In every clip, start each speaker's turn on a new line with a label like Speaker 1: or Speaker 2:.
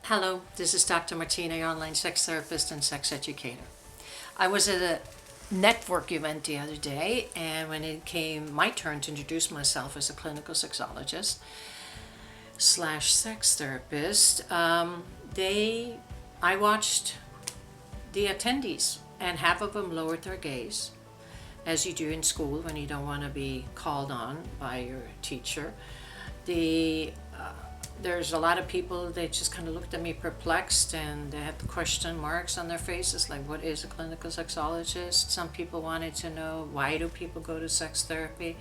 Speaker 1: Hello, this is Dr. Martina, your online sex therapist and sex educator. I was at a network event the other day, and when it came my turn to introduce myself as a clinical sexologist slash sex therapist, I watched the attendees, and half of them lowered their gaze, as you do in school when you don't want to be called on by your teacher. There's a lot of people, they just kind of looked at me perplexed, and they had the question marks on their faces, like, what is a clinical sexologist? Some people wanted to know, why do people go to sex therapy?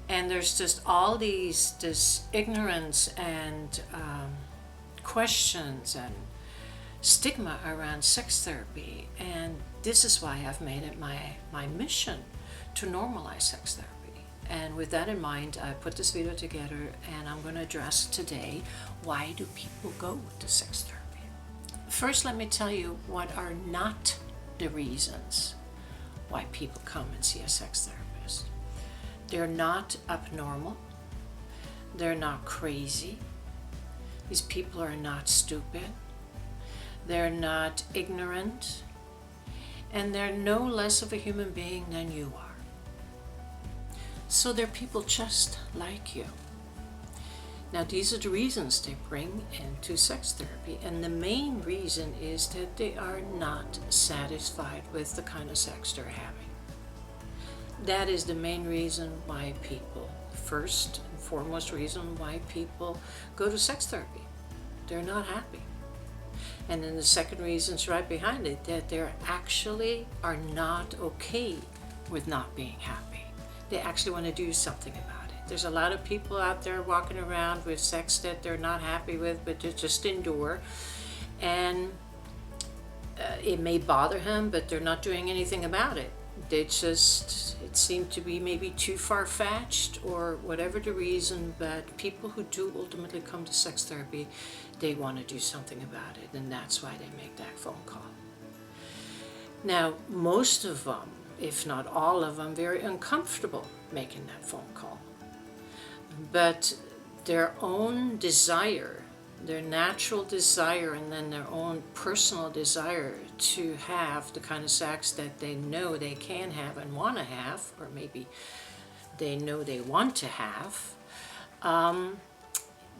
Speaker 1: And there's just all this ignorance and questions and stigma around sex therapy. And this is why I've made it my mission to normalize sex therapy. And with that in mind, I put this video together, and I'm going to address today, why do people go to sex therapy? First, let me tell you what are not the reasons why people come and see a sex therapist. They're not abnormal. They're not crazy. These people are not stupid. They're not ignorant. And they're no less of a human being than you are. So they're people just like you. Now, these are the reasons they bring into sex therapy, and the main reason is that they are not satisfied with the kind of sex they're having. That is the main reason why people, first and foremost reason why people go to sex therapy. They're not happy. And then the second reason is right behind it, that they actually are not okay with not being happy. They actually want to do something about it. There's a lot of people out there walking around with sex that they're not happy with, but they just endure. And it may bother them, but they're not doing anything about it. It seemed to be maybe too far-fetched or whatever the reason, but people who do ultimately come to sex therapy, they want to do something about it, and that's why they make that phone call. Now, most of them, if not all of them, very uncomfortable making that phone call. But their own desire, their natural desire, and then their own personal desire to have the kind of sex that they know they can have and want to have, or maybe they know they want to have,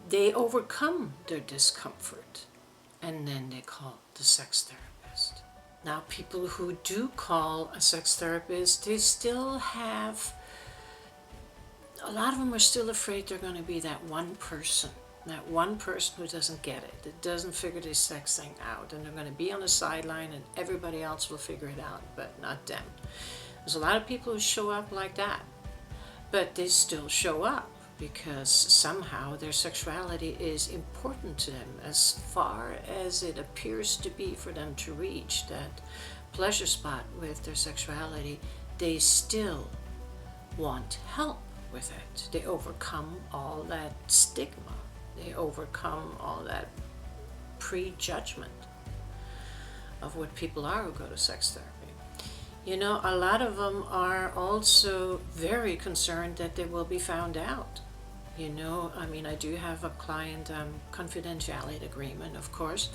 Speaker 1: they overcome their discomfort, and then they call the sex therapist. Now, people who do call a sex therapist, they still have, a lot of them are still afraid they're going to be that one person who doesn't get it, that doesn't figure this sex thing out, and they're going to be on the sideline and everybody else will figure it out, but not them. There's a lot of people who show up like that, but they still show up because somehow their sexuality is important to them, as far as it appears to be for them to reach that pleasure spot with their sexuality. They still want help with it. They overcome all that stigma. They overcome all that prejudgment of what people are who go to sex therapy. You know, a lot of them are also very concerned that they will be found out. You know, I mean, I do have a client confidentiality agreement, of course,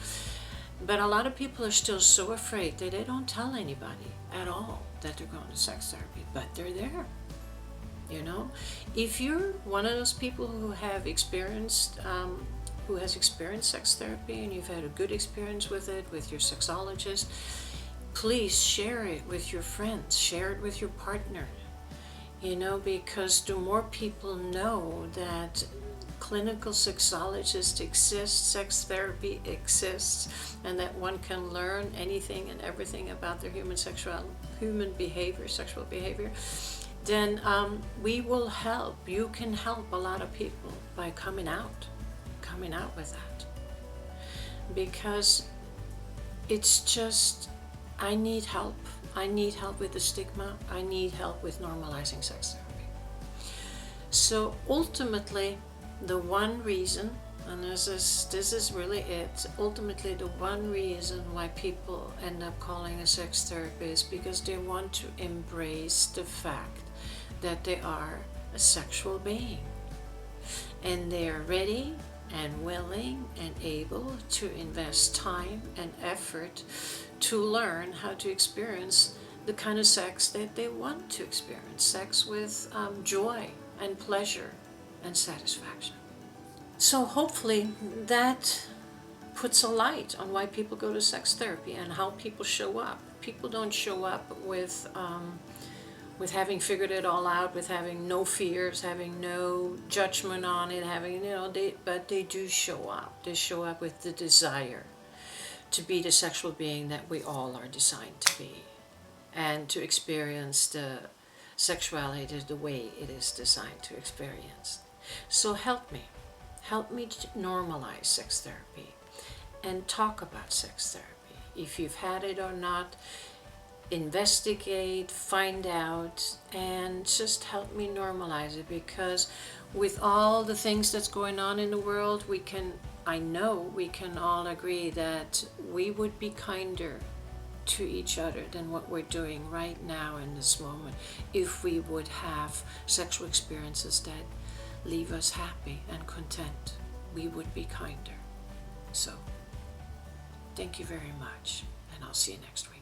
Speaker 1: but a lot of people are still so afraid that they don't tell anybody at all that they're going to sex therapy, but they're there. You know, if you're one of those people who have experienced, who has experienced sex therapy, and you've had a good experience with it, with your sexologist, please share it with your friends, share it with your partner. You know, because the more people know that clinical sexologists exist, sex therapy exists, and that one can learn anything and everything about their human behavior, sexual behavior, then you can help a lot of people by coming out with that. Because it's just, I need help. I need help with the stigma. I need help with normalizing sex therapy. So ultimately, the one reason, and this is really it, ultimately the one reason why people end up calling a sex therapist, because they want to embrace the fact that they are a sexual being. And they are ready and willing and able to invest time and effort to learn how to experience the kind of sex that they want to experience. Sex with joy and pleasure and satisfaction. So hopefully that puts a light on why people go to sex therapy and how people show up. People don't show up with having figured it all out, with having no fears, having no judgment on it, but they do show up. They show up with the desire to be the sexual being that we all are designed to be, and to experience the sexuality the way it is designed to experience. So help me to normalize sex therapy and talk about sex therapy. If you've had it or not, investigate, find out, and just help me normalize it, because with all the things that's going on in the world, I know we can all agree that we would be kinder to each other than what we're doing right now in this moment if we would have sexual experiences that leave us happy and content. We would be kinder. So, thank you very much, and I'll see you next week.